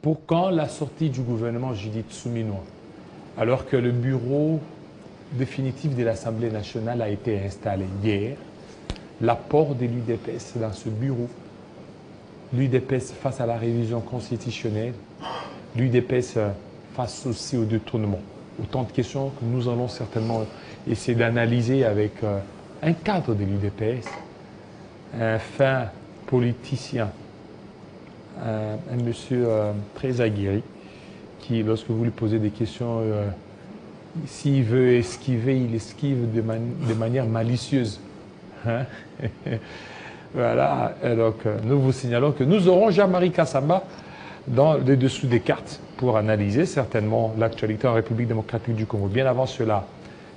Pour quand la sortie du gouvernement Judith Suminwa, alors que le bureau définitif de l'Assemblée nationale a été installé hier, l'apport de l'UDPS dans ce bureau, l'UDPS face à la révision constitutionnelle, l'UDPS face aussi au détournement. Autant de questions que nous allons certainement essayer d'analyser avec un cadre de l'UDPS, un fin politicien, un monsieur très aguerri, qui, lorsque vous lui posez des questions, s'il veut esquiver, il esquive de manière malicieuse. Hein? Voilà, donc nous vous signalons que nous aurons Jean-Marie Kassamba dans le dessous des cartes pour analyser certainement l'actualité en République démocratique du Congo. Bien avant cela,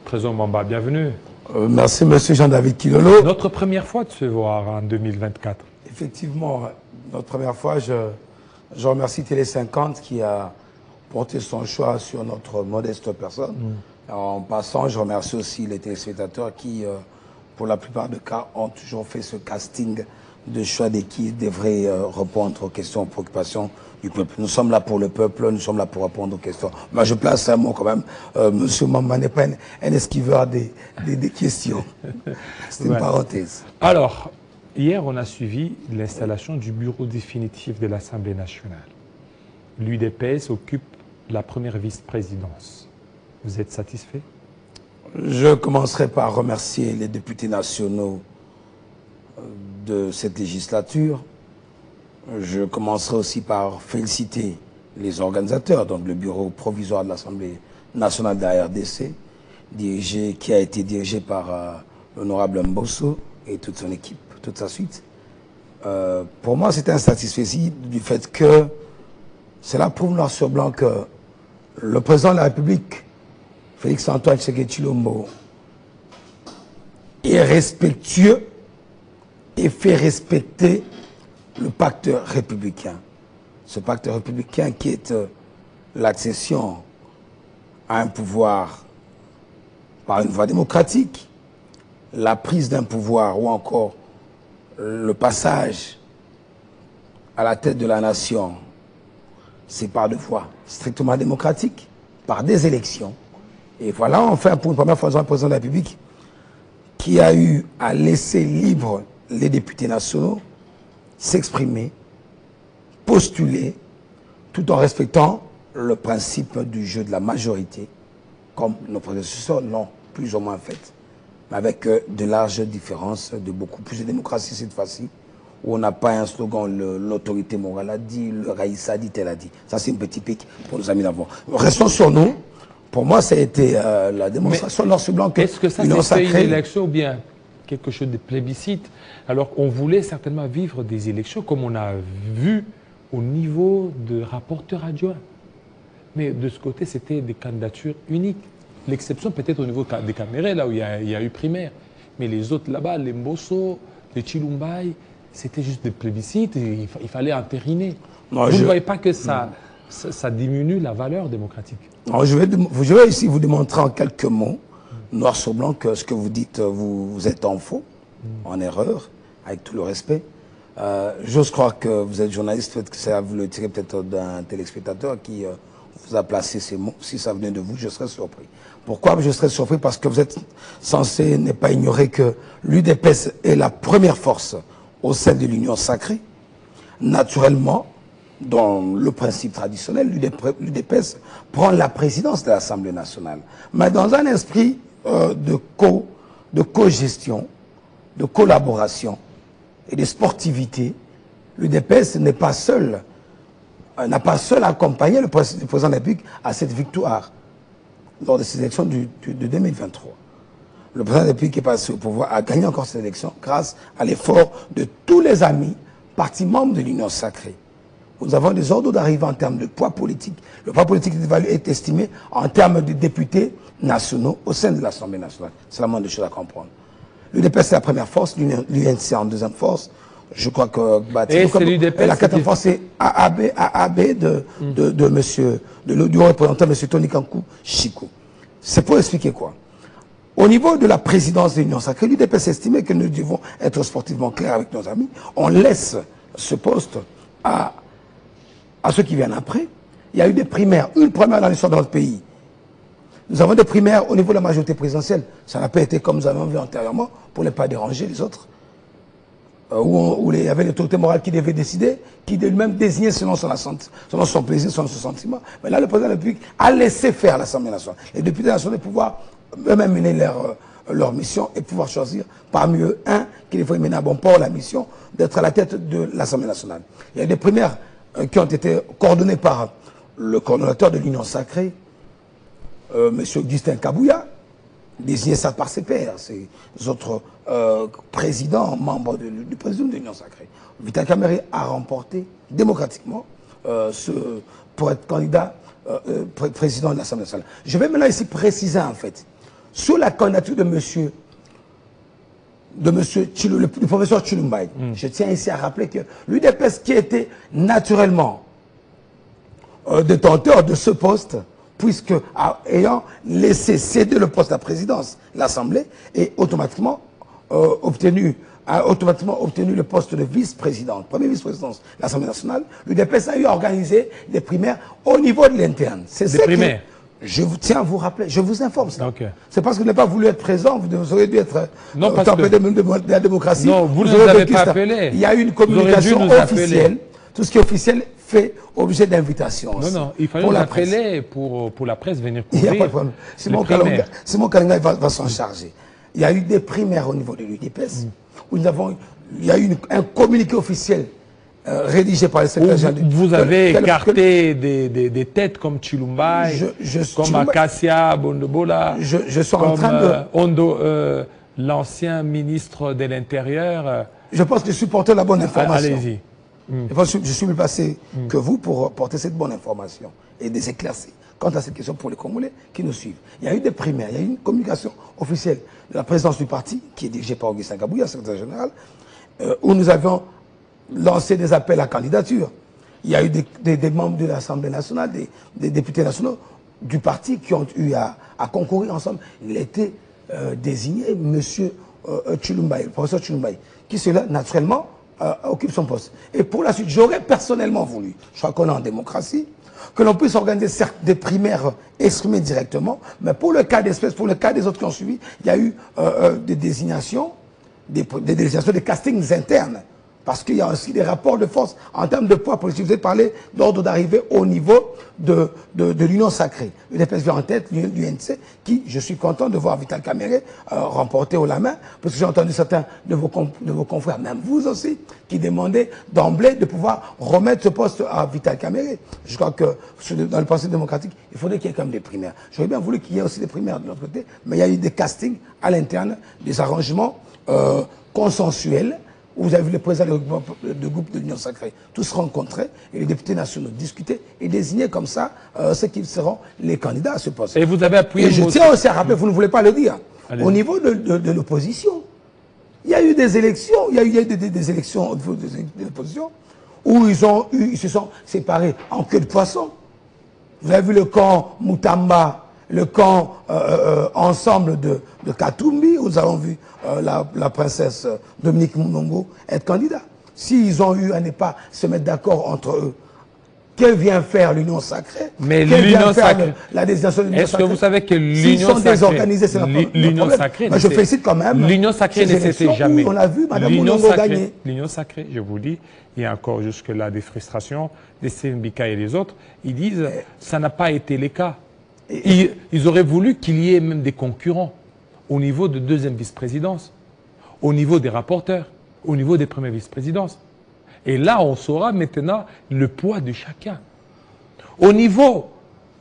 Trésor Mamba, bienvenue. Merci, monsieur Jean-David Kilolo. Notre première fois de se voir en 2024. Effectivement, notre première fois, je remercie Télé 50 qui a porté son choix sur notre modeste personne. En passant, je remercie aussi les téléspectateurs qui, pour la plupart des cas, ont toujours fait ce casting de choix de qui devrait répondre aux questions, aux préoccupations du peuple. Nous sommes là pour le peuple, nous sommes là pour répondre aux questions. Mais je place un mot quand même. Monsieur Mamba n'est pas un esquiveur des questions. C'est une parenthèse. Alors, hier, on a suivi l'installation du bureau définitif de l'Assemblée nationale. L'UDPS occupe la première vice-présidence. Vous êtes satisfait? Je commencerai par remercier les députés nationaux de cette législature. Je commencerai aussi par féliciter les organisateurs, donc le bureau provisoire de l'Assemblée nationale de la RDC, qui a été dirigé par l'honorable Mbosso et toute son équipe, toute sa suite. Pour moi, c'est un satisfait du fait que cela prouve noir sur blanc que le président de la République, Félix-Antoine Tshisekedi Tshilombo, est respectueux et fait respecter le pacte républicain. Ce pacte républicain qui est l'accession à un pouvoir par une voie démocratique, la prise d'un pouvoir ou encore le passage à la tête de la nation, c'est par deux voies strictement démocratiques, par des élections. Et voilà enfin pour une première fois un président de la République qui a eu à laisser libre les députés nationaux s'exprimer, postuler, tout en respectant le principe du jeu de la majorité, comme nos prédécesseurs l'ont plus ou moins fait, mais avec de larges différences, de beaucoup plus de démocratie cette fois-ci, où on n'a pas un slogan, l'autorité morale a dit, le Raïssa a dit, tel a dit. Ça, c'est une petite pique pour nos amis d'avant. Restons sur nous. Pour moi, ça a été la démonstration noir sur blanc que est-ce que ça, c'est une élection ou bien quelque chose de plébiscite, alors qu'on voulait certainement vivre des élections comme on a vu au niveau de rapporteurs adjoints. Mais de ce côté, c'était des candidatures uniques. L'exception peut-être au niveau des Camérés, là où il y a eu primaire. Mais les autres là-bas, les Mbosso, les Chilumbaï, c'était juste des plébiscites et il fallait entériner. Non, vous ne voyez pas que ça diminue la valeur démocratique? Non, je vais ici vous démontrer en quelques mots, noir sur blanc, que ce que vous dites, vous êtes en faux, en erreur, avec tout le respect. J'ose croire que vous êtes journaliste, peut-être que ça vous le tirez peut-être d'un téléspectateur qui vous a placé ces mots. Si ça venait de vous, je serais surpris. Pourquoi je serais surpris? Parce que vous êtes censé ne pas ignorer que l'UDPS est la première force au sein de l'Union sacrée. Naturellement, dans le principe traditionnel, l'UDPS prend la présidence de l'Assemblée nationale. Mais dans un esprit de co-gestion, de collaboration et de sportivité, l'UDPS n'est pas seul, n'a pas seul accompagné le président de la République à cette victoire lors de ces élections de 2023. Le président de la République est passé au pouvoir, a gagné encore cette élection grâce à l'effort de tous les amis, partis membres de l'Union sacrée. Nous avons des ordres d'arrivée en termes de poids politique. Le poids politique est estimé en termes de députés nationaux au sein de l'Assemblée nationale. C'est la moindre des choses à comprendre. L'UDPS c'est la première force, l'UNC en deuxième force. Je crois que la quatrième force c'est AAB du représentant M. Tony Kankou Chikou. C'est pour expliquer quoi? Au niveau de la présidence de l'Union sacrée, l'UDPS estimait que nous devons être sportivement clairs avec nos amis. On laisse ce poste à à ceux qui viennent après. Il y a eu des primaires, une première dans l'histoire de notre pays. Nous avons des primaires au niveau de la majorité présidentielle. Ça n'a pas été comme nous avons vu antérieurement, pour ne pas déranger les autres. Où il y avait l'autorité morale qui devait décider, qui lui-même désignait selon son plaisir, selon son sentiment. Mais là, le président de la République a laissé faire l'Assemblée nationale. Les députés nationaux de pouvoir eux-mêmes mener leur mission et pouvoir choisir parmi eux un qui devrait mener à bon port la mission d'être à la tête de l'Assemblée nationale. Il y a des primaires qui ont été coordonnées par le coordonnateur de l'Union sacrée, M. Augustin Kabouya, désigné ça par ses pairs, ses autres présidents, membres du président de l'Union sacrée. Vital Kamerhe a remporté démocratiquement pour être candidat président de l'Assemblée nationale. Je vais maintenant ici préciser en fait, sur la candidature de monsieur le professeur Tshilombaye, je tiens ici à rappeler que l'UDPS qui était naturellement détenteur de ce poste, puisque ayant laissé céder le poste de la présidence, l'Assemblée, et automatiquement obtenu le poste de vice-président, premier vice-président de l'Assemblée nationale, l'UDPS a eu à organiser des primaires au niveau de l'interne. C'est ça primaires. Je tiens à vous rappeler, je vous informe ça. Okay. C'est parce que vous n'avez pas voulu être présent, vous auriez dû être tempéré de la démocratie. Non, vous ne nous avez pas appelé. Il y a eu une communication officielle. Tout ce qui est officiel fait objet d'invitation. Non, il fallait nous appeler pour la presse venir couvrir. Il n'y a pas de problème. Simon Kalinga va s'en charger. Il y a eu des primaires au niveau de l'UDPS où il y a eu un communiqué officiel rédigé par le secrétaire général. Vous avez écarté des têtes comme Tshilombaye, comme Akassia Bondobola, je suis en train de... l'ancien ministre de l'Intérieur. Je pense que je suis porteur de la bonne information. Allez-y. Je suis mieux placé que vous pour porter cette bonne information et des éclaircies quant à cette question pour les Congolais qui nous suivent. Il y a eu des primaires, il y a eu une communication officielle de la présidence du parti, qui est dirigée par Augustin Kabouya, secrétaire général, où nous avions lancé des appels à candidature. Il y a eu des membres de l'Assemblée nationale, des députés nationaux du parti qui ont eu à concourir ensemble. Il a été désigné M. Tshilombaye, le professeur Tshilombaye, qui cela, naturellement, occupe son poste. Et pour la suite, j'aurais personnellement voulu, je crois qu'on est en démocratie, que l'on puisse organiser certes des primaires exprimées directement, mais pour le cas d'espèce, pour le cas des autres qui ont suivi, il y a eu des désignations, des castings internes. Parce qu'il y a aussi des rapports de force en termes de poids politique. Vous avez parlé d'ordre d'arrivée au niveau de l'Union sacrée. L'UDPS vient en tête, l'UNC, qui, je suis content de voir Vital Kamerhe remporter haut la main, parce que j'ai entendu certains de vos confrères, même vous aussi, qui demandaient d'emblée de pouvoir remettre ce poste à Vital Kamerhe. Je crois que dans le passé démocratique, il faudrait qu'il y ait quand même des primaires. J'aurais bien voulu qu'il y ait aussi des primaires de l'autre côté, mais il y a eu des castings à l'interne, des arrangements consensuels. Vous avez vu le président du groupe de l'Union sacrée, tous se rencontraient et les députés nationaux discutaient et désignaient comme ça ceux qui seront les candidats à ce poste. Et vous avez appuyé... Et je tiens aussi à rappeler, vous ne voulez pas le dire, au niveau de l'opposition, il y a eu des élections, il y a eu des élections au niveau de l'opposition où ils se sont séparés en queue de poisson. Vous avez vu le camp Moutamba, le camp ensemble de Katumbi, où nous avons vu la princesse Dominique Munongo être candidat. S'ils ont eu à ne pas se mettre d'accord entre eux, que vient faire l'Union sacrée? Mais l'Union sacrée, la désignation de l'Union sacrée. Est-ce que vous savez que l'Union sacrée, désorganisés, c'est l'Union sacrée, je félicite quand même. L'Union sacrée ne s'était jamais. On a vu Mme Munongo gagner. L'Union sacrée, je vous dis, il y a encore jusque-là des frustrations, des Sembika et les autres. Ils disent ça n'a pas été le cas. Ils auraient voulu qu'il y ait même des concurrents au niveau de deuxième vice-présidence, au niveau des rapporteurs, au niveau des premières vice-présidences. Et là, on saura maintenant le poids de chacun. Au niveau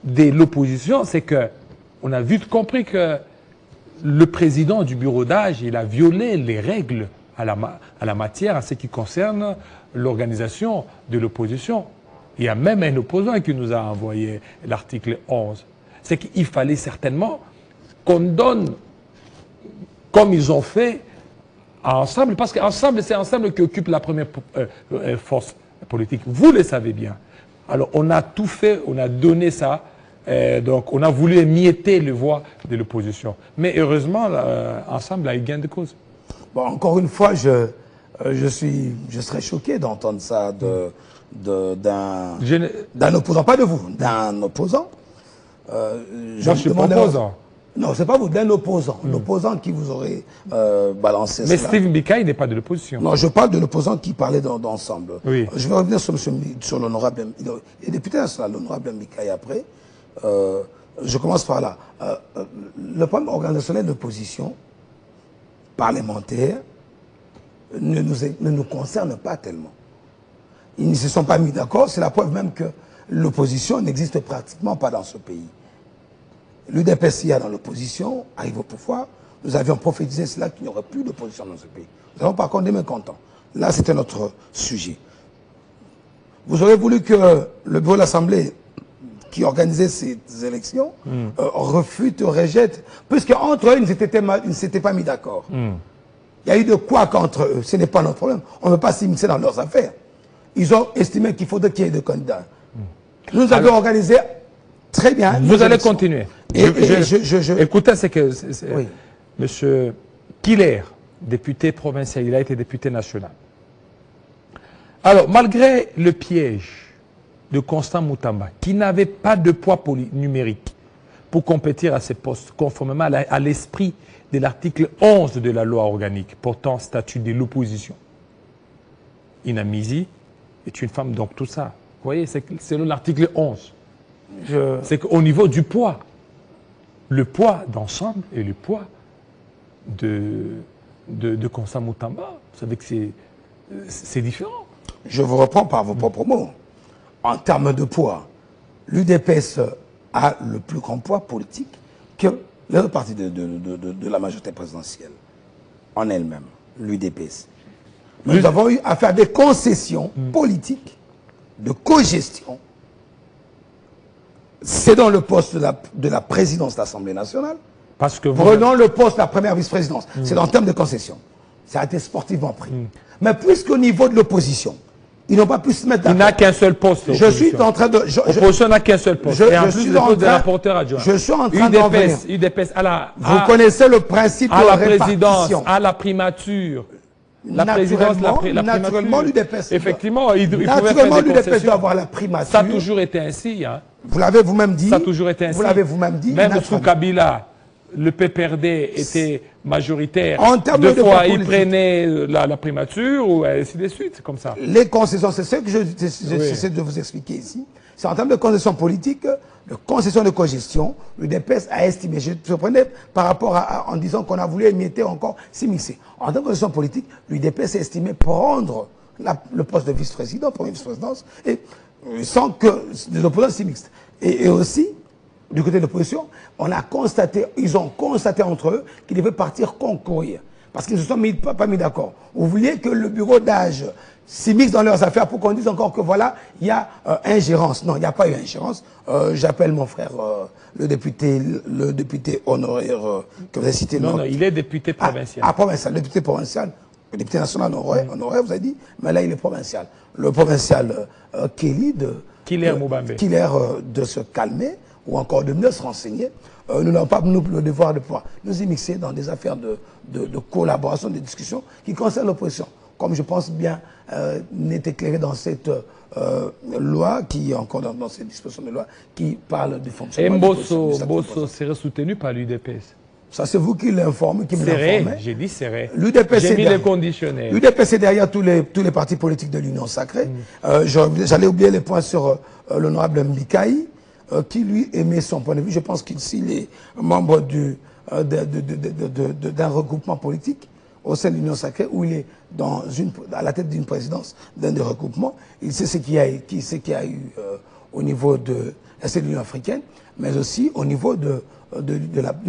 de l'opposition, c'est qu'on a vite compris que le président du bureau d'âge, il a violé les règles à la matière en ce qui concerne l'organisation de l'opposition. Il y a même un opposant qui nous a envoyé l'article 11. C'est qu'il fallait certainement qu'on donne, comme ils ont fait, ensemble, parce qu'ensemble, c'est ensemble qui occupe la première force politique. Vous le savez bien. Alors, on a tout fait, on a donné ça, donc on a voulu émietter les voix de l'opposition. Mais heureusement, ensemble a eu gain de cause. Bon, encore une fois, Je serais choqué d'entendre ça d'un Je opposant, pas de vous, d'un opposant. Moi, je suis pas opposant. Non, c'est pas vous, d'un opposant. L'opposant qui vous aurait balancé Mais cela. Steve Mbika, il n'est pas de l'opposition. Non, je parle de l'opposant qui parlait d'ensemble. Oui. Je vais revenir sur l'honorable. Il est député national, l'honorable Mbika, après. Je commence par là. Le problème organisationnel de l'opposition parlementaire ne nous concerne pas tellement. Ils ne se sont pas mis d'accord. C'est la preuve même que l'opposition n'existe pratiquement pas dans ce pays. L'UDPS dans l'opposition arrive au pouvoir. Nous avions prophétisé cela qu'il n'y aurait plus d'opposition dans ce pays. Nous avons par contre des mécontents. Là, c'était notre sujet. Vous aurez voulu que le bureau de l'Assemblée qui organisait ces élections refute, rejette, puisqu'entre eux, ils ne s'étaient pas mis d'accord. Il y a eu de quoi qu'entre eux. Ce n'est pas notre problème. On ne veut pas s'immiscer dans leurs affaires. Ils ont estimé qu'il faudrait qu'il y ait des candidats. Nous avons organisé très bien. Vous allez continuer. Écoutez, c'est que oui. M. Killer, député provincial, il a été député national. Alors, malgré le piège de Constant Moutamba, qui n'avait pas de poids numérique pour compétir à ces postes, conformément à l'esprit de l'article 11 de la loi organique portant statut de l'opposition. Inamizi est une femme, donc tout ça. Vous voyez, c'est l'article 11. C'est qu'au niveau du poids, le poids d'ensemble et le poids de Constant Moutamba, vous savez que c'est différent. Je vous reprends par vos propres mots. En termes de poids, l'UDPS a le plus grand poids politique que les autres partis de la majorité présidentielle en elle-même, l'UDPS. Nous avons eu à faire des concessions politiques de cogestion. C'est dans le poste de la présidence de l'Assemblée nationale. Parce que prenons le poste de la première vice-présidence. C'est en termes de concession. Ça a été sportivement pris. Mais puisqu'au niveau de l'opposition, ils n'ont pas pu se mettre d'accord. Il n'a qu'un seul poste. Je suis en train de... L'opposition n'a qu'un seul poste. Et en plus, le poste de rapporteur adjoint. Je suis en train d'en venir. UDPS Vous connaissez le principe de la répartition. présidence, à la primature. La présidence, naturellement, l'UDPS. Effectivement, il pouvait faire naturellement, des l'UDPS concessions. doit avoir la primature. Ça a toujours été ainsi. Hein. Vous l'avez vous-même dit. Ça a toujours été ainsi. Vous l'avez vous-même dit. Même sous Kabila, le PPRD était majoritaire. En termes Deux de fois, politique. il prenait la primature, ou ainsi de suite, c'est comme ça. Les concessions, c'est ce que j'essaie de vous expliquer ici. C'est en termes de concessions politiques, de concessions de cogestion, l'UDPS a estimé, je prenais par rapport en disant qu'on a voulu émietter encore s'immiscer. En termes de concessions politiques, l'UDPS a estimé prendre le poste de vice-président, première vice-présidence, et sans que les opposants s'immiscent. Et aussi, du côté de l'opposition, ils ont constaté entre eux qu'ils devaient partir concourir. Parce qu'ils ne se sont pas mis d'accord. Vous vouliez que le bureau d'âge s'immisce dans leurs affaires pour qu'on dise encore que voilà, il y a ingérence. Non, il n'y a pas eu ingérence. J'appelle mon frère, le député honoraire que vous avez cité. Non, il est député provincial. Provincial, le député provincial. Le député national honoraire, vous avez dit, mais là il est provincial. Le provincial Killer de se calmer, ou encore de mieux se renseigner. Nous n'avons pas nous, le devoir de pouvoir nous immiscer dans des affaires de collaboration, de discussion qui concernent l'opposition. Comme je pense bien n'est éclairé dans cette loi, qui est encore dans cette disposition de loi, qui parle du fonctionnement. Et Mbosso serait soutenu par l'UDPS. Ça, c'est vous qui l'informez, qui me l'informez. J'ai dit serré. J'ai mis les conditionnels. L'UDPS est derrière tous les partis politiques de l'Union sacrée. J'allais oublier les points sur l'honorable Mbikaï, qui lui émet son point de vue. Je pense qu'il est membre d'un regroupement politique au sein de l'Union sacrée, où il est à la tête d'une présidence d'un des regroupements. Il sait ce qu'il y a eu au niveau de l'Union africaine, mais aussi au niveau du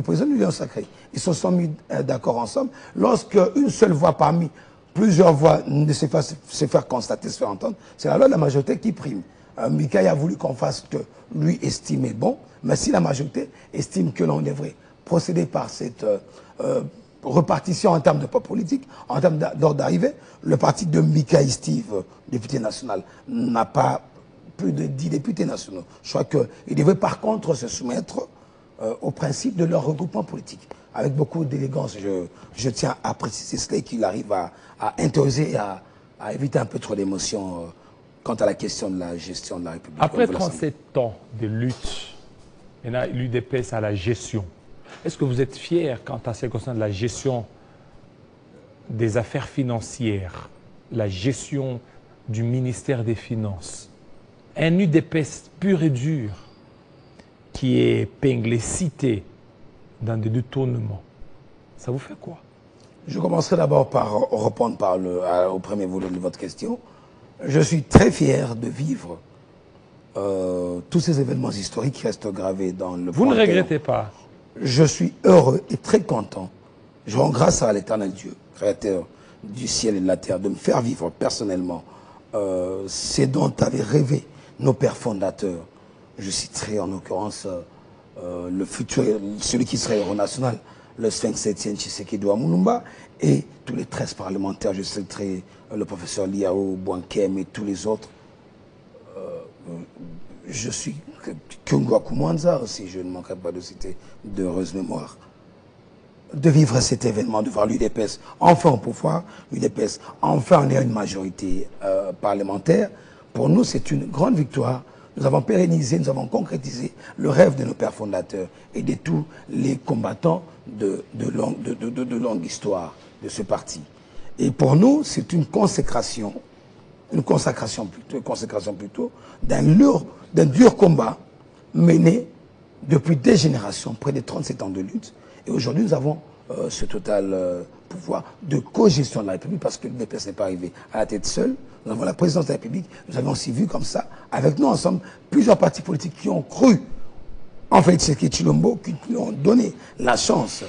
président de l'Union sacrée. Ils se sont mis d'accord ensemble. Lorsque une seule voix parmi plusieurs voix ne se faire constater, se faire entendre, c'est la loi de la majorité qui prime. Mbikaï a voulu qu'on fasse ce que lui estimait bon, mais si la majorité estime que l'on devrait procéder par cette repartition en termes de poids politique, en termes d'ordre d'arrivée, le parti de Mbikaï Steve, député national, n'a pas plus de 10 députés nationaux. Je crois qu'il devait par contre se soumettre au principe de leur regroupement politique. avec beaucoup d'élégance. Je tiens à préciser cela, qu'il arrive à interroger et à éviter un peu trop d'émotion quant à la question de la gestion de la République. Après 37 ans de lutte, l'UDPS à la gestion, est-ce que vous êtes fier quant à ce qui concerne la gestion des affaires financières, la gestion du ministère des Finances? Un UDPS pur et dur qui est épinglé, cité dans des détournements, ça vous fait quoi? Je commencerai d'abord par répondre au premier volet de votre question. Je suis très fier de vivre tous ces événements historiques qui restent gravés dans le Vous ne panthéon. regrettez pas? Je suis heureux et très content. Je rends grâce à l'éternel Dieu, créateur du ciel et de la terre, de me faire vivre personnellement ce dont avaient rêvé nos pères fondateurs. Je citerai en l'occurrence le futur, celui qui serait héros national, le Sphinx Étienne Tshisekedi Mulumba, et tous les 13 parlementaires. Je citerai le professeur Liao Bouankem et tous les autres. Je suis Kyungwa Kumwanza aussi, je ne manquerai pas de citer d'heureuse mémoire. De vivre cet événement, de voir l'UDPS enfin au pouvoir, l'UDPS enfin on est une majorité parlementaire. Pour nous, c'est une grande victoire. Nous avons pérennisé, nous avons concrétisé le rêve de nos pères fondateurs et de tous les combattants de longue histoire de ce parti. Et pour nous, c'est une consécration plutôt d'un dur combat mené depuis des générations, près de 37 ans de lutte. Et aujourd'hui, nous avons ce total pouvoir de co-gestion de la République, parce que l'UDPS n'est pas arrivé à la tête seule. Nous avons la présidence de la République. Nous avons aussi vu comme ça, avec nous ensemble, plusieurs partis politiques qui ont cru en Félix Tshisekedi Tshilombo, qui lui ont donné la chance,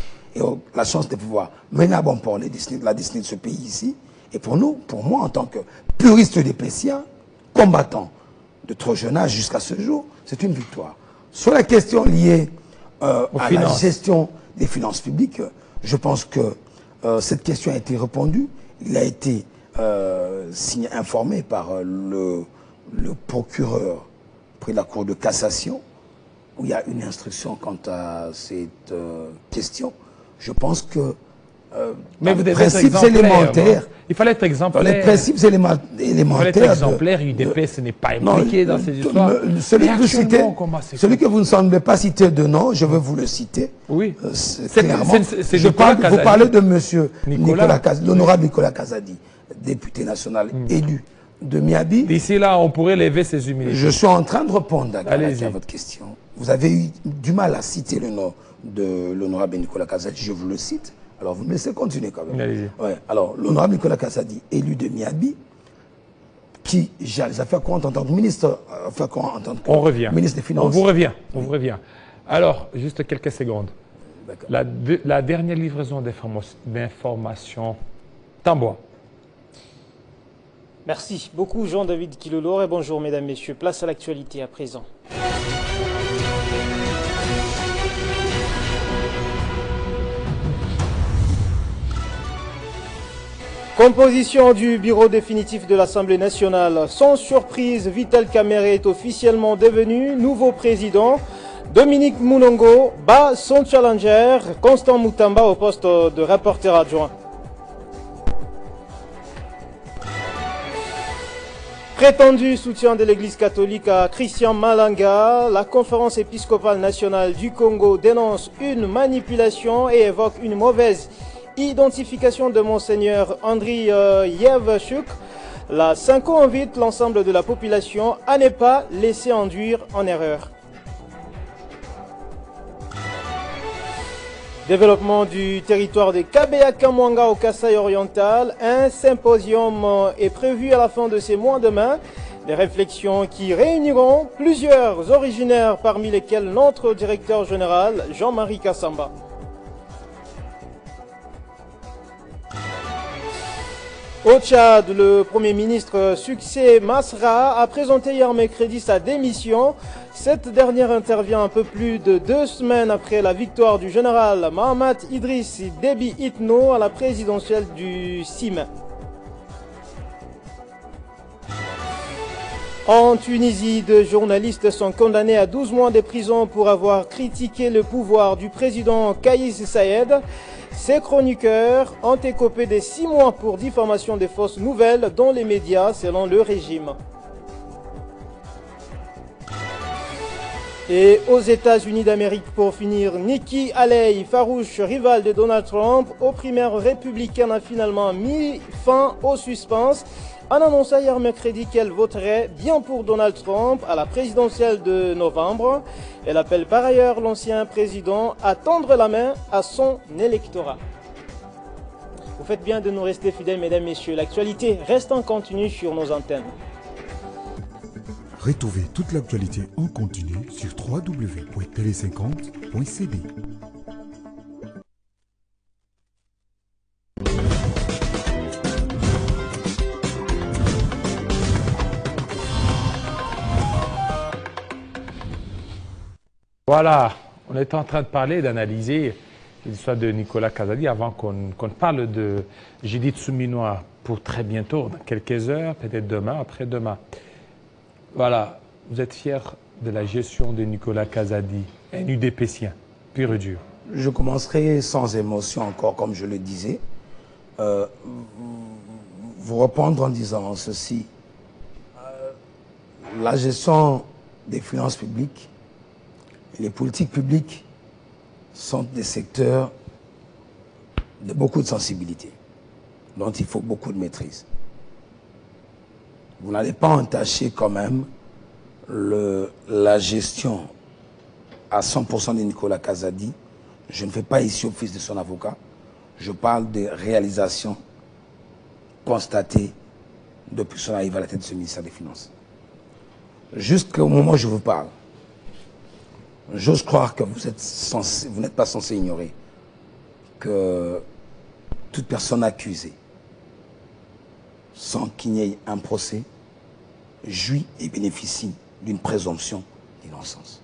la chance de pouvoir mener à bon port la destinée de ce pays ici. Et pour nous, pour moi, en tant que puriste udépécien, combattant de trop jeune âge jusqu'à ce jour, c'est une victoire. Sur la question liée à la gestion des finances publiques, je pense que cette question a été répondue. Il a été informé par le procureur près de la Cour de cassation, où il y a une instruction quant à cette question. Je pense que mais vous les devez être principes élémentaires... Il fallait être exemplaire. Les principes élémentaires... Il fallait être exemplaire, l'UDPS n'est pas impliqué dans ces histoires. Celui que vous ne semblez pas citer de nom, je veux vous le citer. Oui. Vous parlez de monsieur l'honorable Nicolas Kazadi, député national élu de Miabi. D'ici là, on pourrait lever ses humilités. Je suis en train de répondre à votre question. Vous avez eu du mal à citer le nom de l'honorable Nicolas Kazadi, je vous le cite. Alors, vous me laissez continuer quand même. Ouais. Alors, l'honorable Nicolas Kazadi, élu de Miabi, qui gère les affaires courantes en tant que ministre, ministre des Finances. On vous revient. Alors, juste quelques secondes. La dernière livraison d'informations, Tamboa. Merci beaucoup, Jean-David Kilolor, et bonjour, mesdames, messieurs. Place à l'actualité à présent. Composition du bureau définitif de l'Assemblée nationale. Sans surprise, Vital Kamerhe est officiellement devenu nouveau président. Dominique Mounongo bat son challenger, Constant Moutamba, au poste de rapporteur adjoint. Prétendu soutien de l'Église catholique à Christian Malanga, la conférence épiscopale nationale du Congo dénonce une manipulation et évoque une mauvaise identification de Monseigneur Andriy Yevchuk. La Synco invite l'ensemble de la population à ne pas laisser induire en erreur. Développement du territoire de Kabea-Kamwanga au Kasaï oriental. Un symposium est prévu à la fin de ces mois demain. Des réflexions qui réuniront plusieurs originaires, parmi lesquels notre directeur général Jean-Marie Kassamba. Au Tchad, le Premier ministre Succès Masra a présenté hier mercredi sa démission. Cette dernière intervient un peu plus de 2 semaines après la victoire du général Mahamat Idriss Déby Itno à la présidentielle du 6 mai. En Tunisie, 2 journalistes sont condamnés à 12 mois de prison pour avoir critiqué le pouvoir du président Kais Saied. Ces chroniqueurs ont écopé de 6 mois pour diffamation de fausses nouvelles dans les médias selon le régime. Et aux États-Unis d'Amérique, pour finir, Nikki Haley, farouche rivale de Donald Trump, aux primaires républicaines, a finalement mis fin au suspense en annonçant hier mercredi qu'elle voterait bien pour Donald Trump à la présidentielle de novembre. Elle appelle par ailleurs l'ancien président à tendre la main à son électorat. Vous faites bien de nous rester fidèles, mesdames, messieurs. L'actualité reste en continu sur nos antennes. Retrouvez toute l'actualité en continu sur www.tele50.cd. Voilà, on est en train de parler, d'analyser l'histoire de Nicolas Kazadi avant qu'on parle de Judith Souminois pour très bientôt, dans quelques heures, peut-être demain, après-demain. Voilà, vous êtes fier de la gestion de Nicolas Kazadi, un UDPcien, pur et dur. Je commencerai sans émotion encore, comme je le disais. Vous reprendre en disant ceci. La gestion des finances publiques, les politiques publiques sont des secteurs de beaucoup de sensibilité, dont il faut beaucoup de maîtrise. Vous n'allez pas entacher quand même la gestion à 100% de Nicolas Kazadi. Je ne fais pas ici office de son avocat. Je parle des réalisations constatées depuis son arrivée à la tête de ce ministère des Finances. Jusqu'au moment où je vous parle, j'ose croire que vous n'êtes pas censé ignorer que toute personne accusée, sans qu'il n'y ait un procès, jouit et bénéficie d'une présomption d'innocence.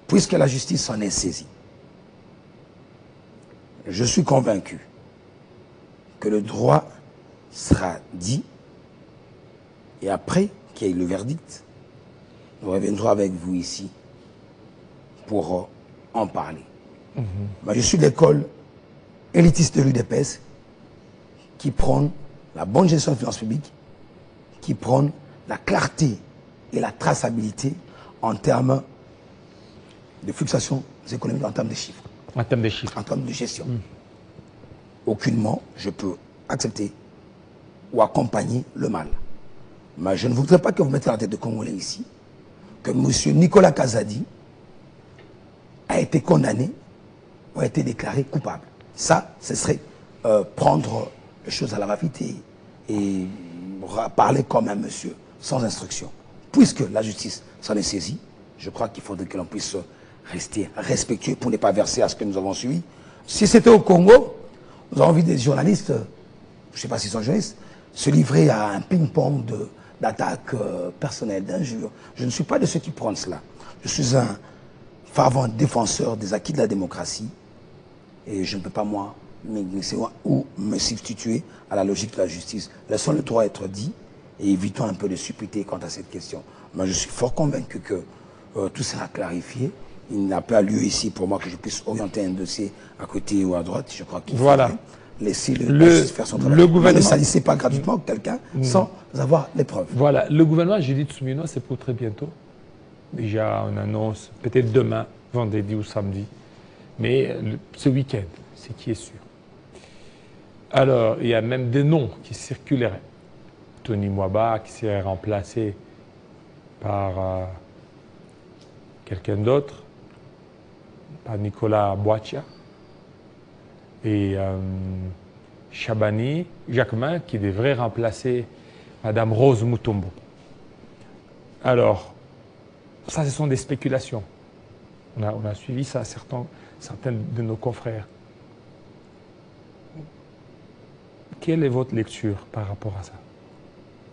Puisque la justice s'en est saisie, je suis convaincu que le droit sera dit et après qu'il y ait le verdict, nous reviendrons avec vous ici pour en parler. Mais je suis de l'école élitiste de l'UDPS qui prône la bonne gestion des finances publiques, qui prône la clarté et la traçabilité en termes de fluctuations économiques, en termes de chiffres. En termes de chiffres. En termes de gestion. Aucunement, je peux accepter ou accompagner le mal. Mais je ne voudrais pas que vous mettiez la tête de Congolais ici que M. Nicolas Kazadi a été condamné ou a été déclaré coupable. Ça, ce serait prendre les choses à la va-vite et parler comme un monsieur, sans instruction. Puisque la justice s'en est saisie, je crois qu'il faudrait que l'on puisse rester respectueux pour ne pas verser à ce que nous avons suivi. Si c'était au Congo, nous avons vu des journalistes, je ne sais pas s'ils sont journalistes, se livrer à un ping-pong d'attaques personnelles, d'injures. Je ne suis pas de ceux qui prennent cela. Je suis un fervent défenseur des acquis de la démocratie et je ne peux pas, moi, me substituer à la logique de la justice. Laissons le droit être dit et évitons un peu de suppléter quant à cette question. Mais je suis fort convaincu que tout sera clarifié. Il n'a pas lieu ici pour moi que je puisse orienter un dossier à côté ou à droite. Je crois qu'il faut laisser la justice faire son travail. Le gouvernement ne salissez pas gratuitement quelqu'un sans avoir les preuves. Voilà, le gouvernement Judith Souminois, c'est pour très bientôt. Déjà, on annonce peut-être demain, vendredi ou samedi. Mais ce week-end, c'est qui est sûr. Alors, il y a même des noms qui circuleraient. Tony Mwaba qui serait remplacé par quelqu'un d'autre, par Nicolas Boatia. Et Chabani Jacquemin qui devrait remplacer Madame Rose Mutombo. Alors, ça, ce sont des spéculations. On a suivi ça, certains de nos confrères. Quelle est votre lecture par rapport à ça?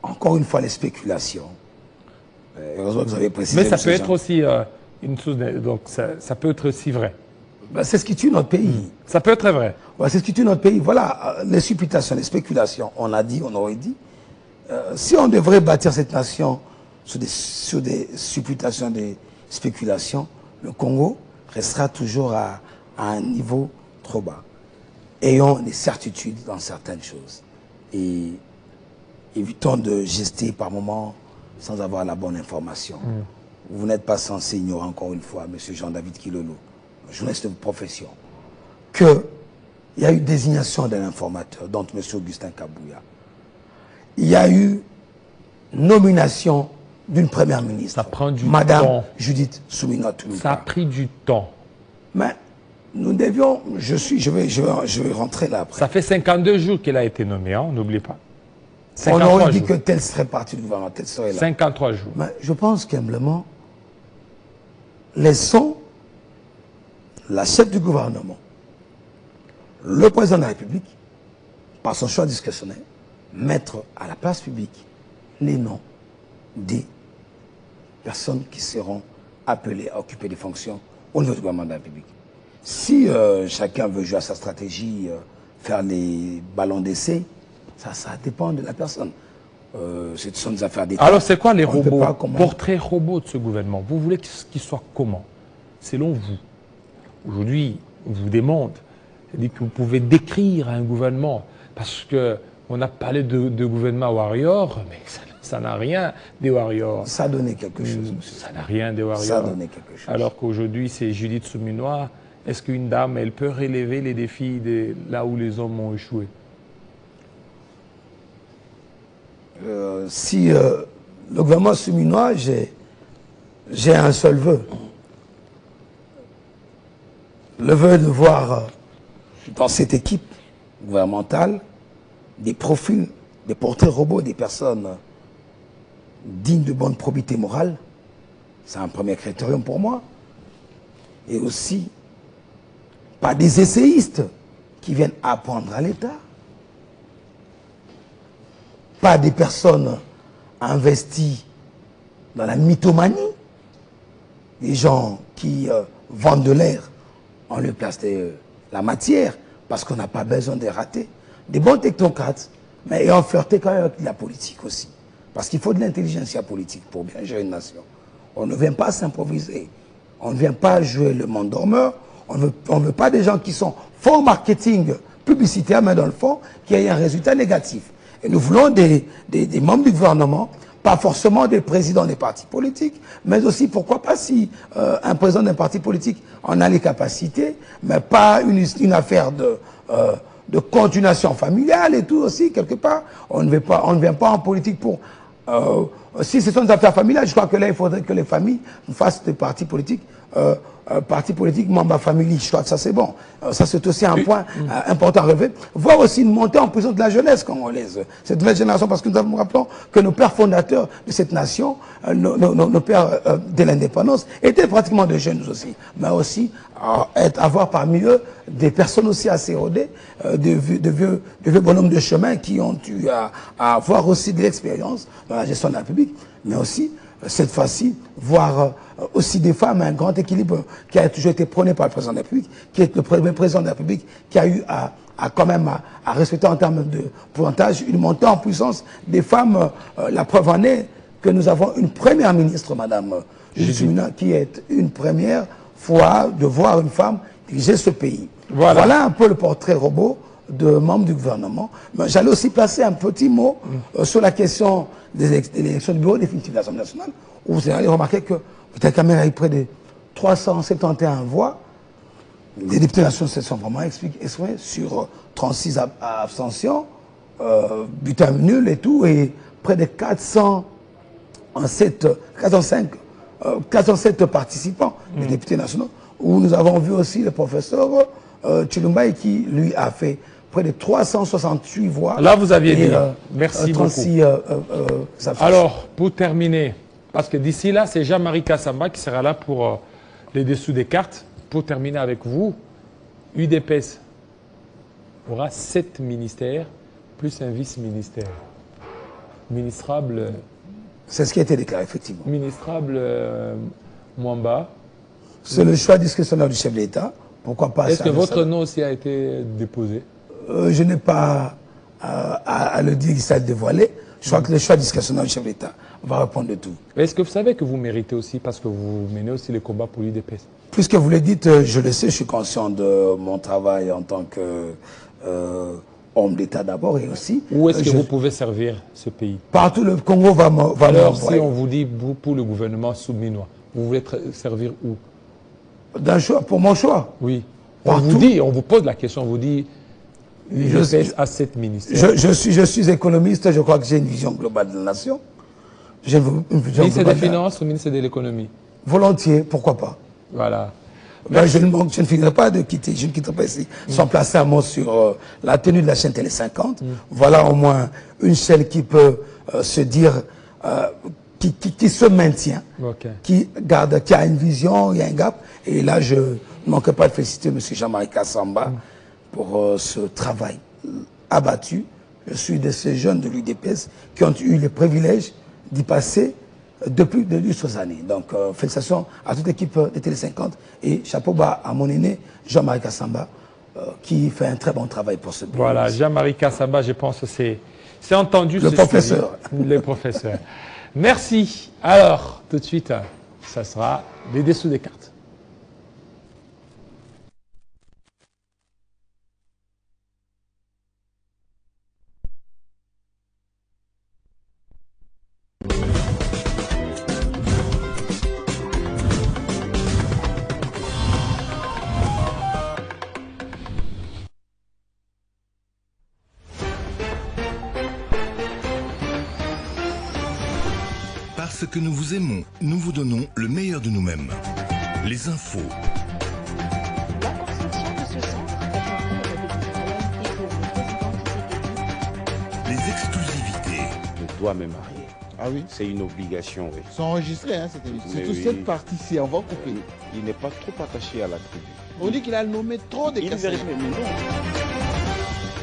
Encore une fois, les spéculations. Heureusement que vous avez précisé. Mais ça peut être aussi une chose, donc ça peut être aussi vrai. Ben, c'est ce qui tue notre pays. Ça peut être vrai. Ouais, c'est ce qui tue notre pays. Voilà, les supputations, les spéculations, on a dit, on aurait dit. si on devrait bâtir cette nation sur des supputations, des spéculations, le Congo restera toujours à un niveau trop bas. Ayons des certitudes dans certaines choses. Et évitons de gester par moments sans avoir la bonne information. Vous n'êtes pas censé ignorer, encore une fois, M. Jean-David Kilolo, journaliste de profession, qu'il y a eu désignation d'un informateur, dont M. Augustin Kabouya. Il y a eu nomination d'une première ministre, ça prend du Madame temps. Judith Suminwa Tuluka. Ça a pris du temps. Mais nous devions, je vais rentrer là après. Ça fait 52 jours qu'il a été nommé, hein, n'oublie pas. On 53 aurait dit jours. que tel serait parti du gouvernement, tel serait là. 53 jours. Mais je pense qu'humblement, laissons la chef du gouvernement, le président de la République, par son choix discrétionnaire, mettre à la place publique les noms des personnes qui seront appelées à occuper des fonctions au niveau du gouvernement de la République. Si chacun veut jouer à sa stratégie, faire les ballons d'essai, ça dépend de la personne. Ce sont des affaires d'État. Alors c'est quoi les On ne peut robots, pas comment- portraits robots de ce gouvernement? Vous voulez qu'ils soient comment, selon vous? Aujourd'hui, on vous demande, c'est-à-dire que vous pouvez décrire un gouvernement, parce qu'on a parlé de gouvernement warrior, mais ça n'a rien des warriors. Ça a donné quelque chose, monsieur. Ça n'a rien des warriors. Ça a donné quelque chose. Alors qu'aujourd'hui, c'est Judith Suminwa. Est-ce qu'une dame, elle peut relever les défis de là où les hommes ont échoué? Si le gouvernement Suminwa, j'ai un seul vœu. Le vœu de voir dans cette équipe gouvernementale des profils, des portraits robots, des personnes dignes de bonne probité morale. C'est un premier critérium pour moi. Et aussi, pas des essayistes qui viennent apprendre à l'État. Pas des personnes investies dans la mythomanie. Des gens qui vendent de l'air en lui place de la matière parce qu'on n'a pas besoin de rater. Des bons technocrates, mais ayant flirté quand même avec la politique aussi. Parce qu'il faut de l'intelligence politique pour bien gérer une nation. On ne vient pas s'improviser. On ne vient pas jouer le monde dormeur. On ne veut pas des gens qui sont forts marketing publicitaire, mais dans le fond, qui aient un résultat négatif. Et nous voulons des membres du gouvernement, pas forcément des présidents des partis politiques, mais aussi, pourquoi pas, si un président d'un parti politique en a les capacités, mais pas une affaire de continuation familiale et tout aussi, quelque part. On ne vient pas en politique pour... si ce sont des affaires familiales, je crois que là, il faudrait que les familles fassent des partis politiques, Mamba Family, je crois que ça c'est bon. Ça c'est aussi un point important à relever. Voir aussi une montée en puissance de la jeunesse congolaise. Cette nouvelle génération, parce que nous rappelons que nos pères fondateurs de cette nation, nos pères de l'indépendance, étaient pratiquement des jeunes aussi. Mais aussi avoir parmi eux des personnes aussi assez rodées, de vieux bonhommes de chemin qui ont eu à avoir aussi de l'expérience dans la gestion de la République, mais aussi cette fois-ci, voir aussi des femmes, un grand équilibre qui a toujours été prôné par le président de la République, qui est le premier président de la République, qui a eu à respecter en termes de pourcentage une montée en puissance des femmes. La preuve en est que nous avons une première ministre, Madame Judith Suminwa, qui est une première fois de voir une femme diriger ce pays. Voilà un peu le portrait robot de membres du gouvernement. Mais j'allais aussi placer un petit mot sur la question des élections du bureau définitif de l'Assemblée nationale, où vous allez remarquer que peut-être quand même avec près de 371 voix, les députés nationaux se sont vraiment exprimés sur 36 abstentions, bulletin nul et tout, et près de 407 participants des députés nationaux, où nous avons vu aussi le professeur Tshilumba qui, lui, a fait près de 368 voix. Là, vous aviez dit. Merci 36, beaucoup. Alors, pour terminer, parce que d'ici là, c'est Jean-Marie Kassamba qui sera là pour les dessous des cartes. Pour terminer avec vous, UDPS aura 7 ministères, plus un vice-ministère. Ministrable... C'est ce qui a été déclaré, effectivement. Ministrable Mwamba. C'est le choix discrétionnaire du chef de l'État. Pourquoi pas? Est-ce que votre nom aussi a été déposé? Je n'ai pas à le dire, il s'est dévoilé. Je crois que le choix discrétionnaire du chef de l'État va répondre de tout. Est-ce que vous savez que vous méritez aussi, parce que vous menez aussi les combats pour l'UDPS? Puisque vous le dites, je le sais, je suis conscient de mon travail en tant que homme d'État d'abord et aussi... Où est-ce que vous pouvez servir ce pays? Partout, le Congo va Alors, si on vous dit, vous, pour le gouvernement souminois, vous voulez servir où? D'un choix, pour mon choix. Oui. Partout. On vous pose la question, on vous dit, l'UDPS a 7 ministères. Je suis économiste, je crois que j'ai une vision globale de la nation. J'ai une vision Ministre des globale Finances ou ministre de l'Économie? Volontiers, pourquoi pas. Voilà. Ben, je ne finirai pas de quitter, je ne quitterai pas ici sans placer un mot sur la tenue de la chaîne Télé 50. Voilà au moins une chaîne qui peut se dire, qui se maintient, qui a une vision, il y a un gap. Et là, je ne manquerai pas de féliciter M. Jean-Marie Kassamba pour ce travail abattu. Je suis de ces jeunes de l'UDPS qui ont eu le privilège d'y passer depuis de lustres années. Donc, félicitations à toute l'équipe de Télé 50 et chapeau bas à mon aîné Jean-Marie Kassamba qui fait un très bon travail pour ce pays. Voilà, Jean-Marie Kassamba, je pense que c'est entendu. Le professeur. Le professeur. Merci. Alors, tout de suite, ça sera les dessous des cartes. Parce que nous vous aimons, nous vous donnons le meilleur de nous-mêmes. Les infos. La construction de ce centre est un rêve de pour le président Tshisekedi. Les exclusivités. Je dois me marier. Ah oui? C'est une obligation, oui. C'est enregistré, hein, cette émission. Mais Surtout oui. cette partie-ci, on va couper. Il n'est pas trop attaché à la tribu. On dit qu'il a nommé trop de Il cassettes. vérifie, mais non.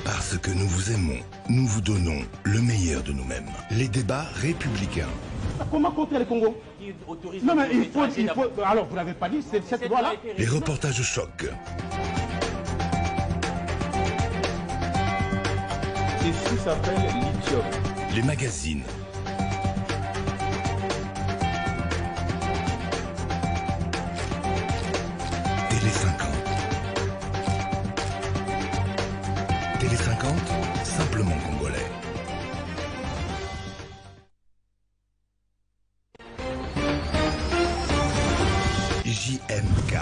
Parce que nous vous aimons, nous vous donnons le meilleur de nous-mêmes. Les débats républicains. Comment contrer le Congo? Non mais il faut... Alors vous n'avez pas dit, c'est cette loi-là? Les reportages choc. Ceci s'appelle lithium. Les magazines. Télé 50. Télé 50, simplement congolais. JMK,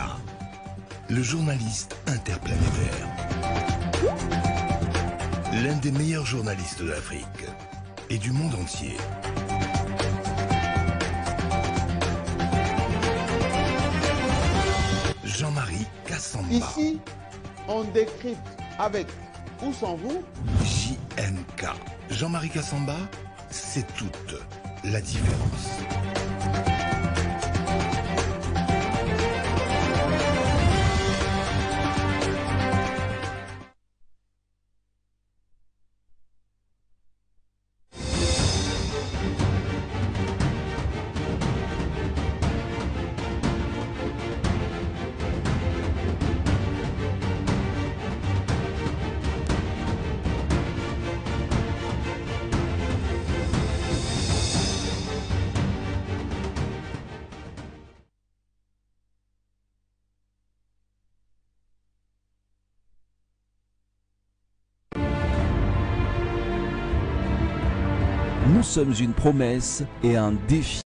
le journaliste interplanétaire. L'un des meilleurs journalistes de l'Afrique et du monde entier. Jean-Marie Kassamba. Ici, on décrypte avec ou sans vous. JMK. Jean-Marie Kassamba, c'est toute la différence. Nous sommes une promesse et un défi.